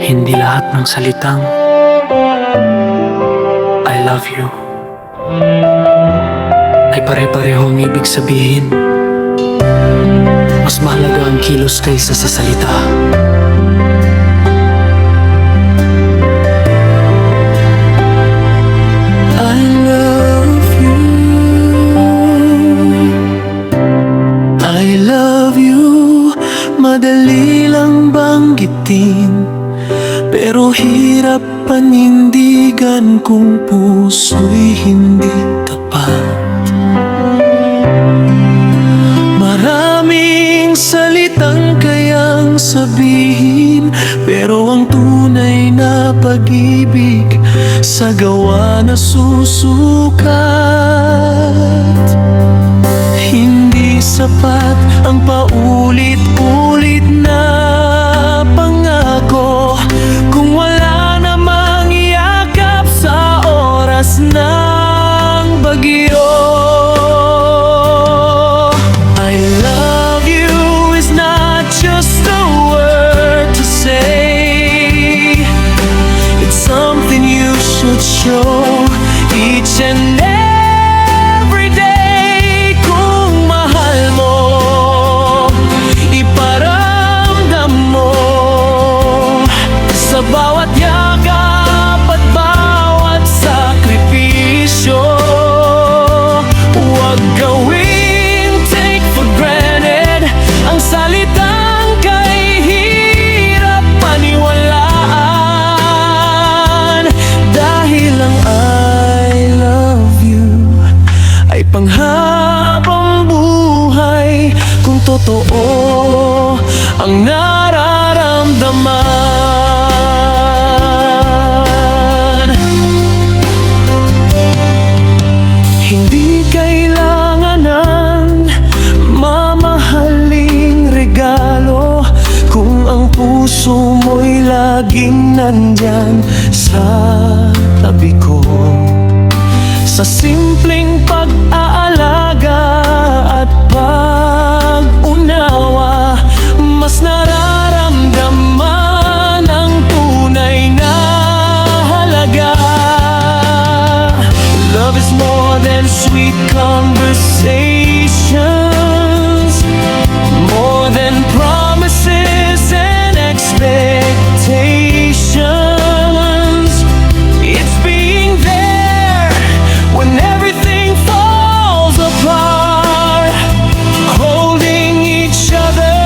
Hindi lahat ng salitang I love you ay pare-parehong ibig sabihin. Mas mahalaga ang kilos kaysa sa salita. I love you, I love you. Madali lang banggitin, pero hirap panindigan kung puso'y hindi tapat. Maraming salitang kayang sabihin, pero ang tunay na pag-ibig sa gawa na susukat. Hindi sapat ang paulit-ulit na pangako kung wala namang yakap sa oras ng bagyo. I love you is not just a word to say. It's something you should show each and every day. Kung mahal mo, iparamdam mo sa bawat yakap at bawat sakripisyo. Huwag gawing take for granted ang salitang kay hirap paniwalaan. Dahil ang I love you ay panghabang buhay kung totoo ang nararamdaman. Hindi kailangan ng mamahaling regalo kung ang puso mo'y laging nandyan sa tabi ko. Sa simpleng pag-aalaga at pag-unawa, mas nararamdaman ang tunay na halaga. Love is more than sweet conversations, more than promises and expectations. It's being there when everything falls apart, holding each other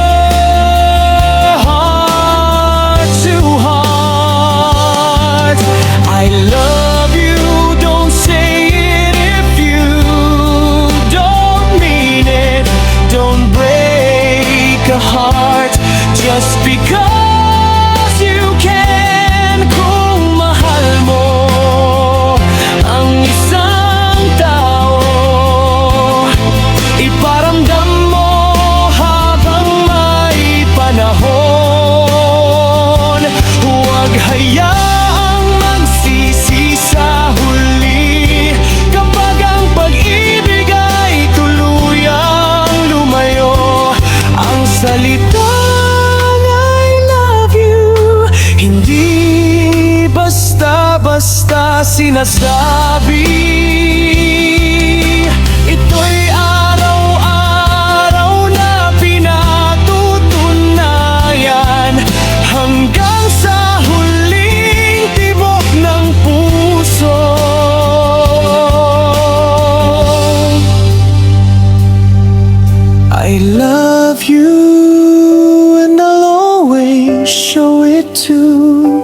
heart to heart. I love you, don't say it if you don't mean it. Don't break a heart just because you can. Kung mahal mo ang isang tao, iparamdam mo habang may panahon. Huwag hayaang magsisi sa huli kapag ang pag-ibig ay tuluyang lumayo. Ang salitang I love you, hindi basta-basta sinasabi. Ito'y araw-araw na pinatutunayan hanggang sa huling tibok ng puso. I love you and I'll always show it too.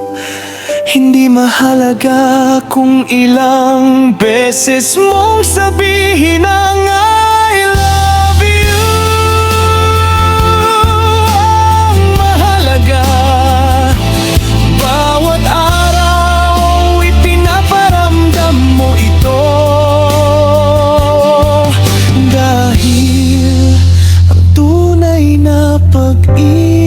Hindi mahalaga kung ilang beses mong sabihin ang I love you. Ang mahalaga, bawat araw ipinaparamdam mo ito. Dahil ang tunay na pag-ibig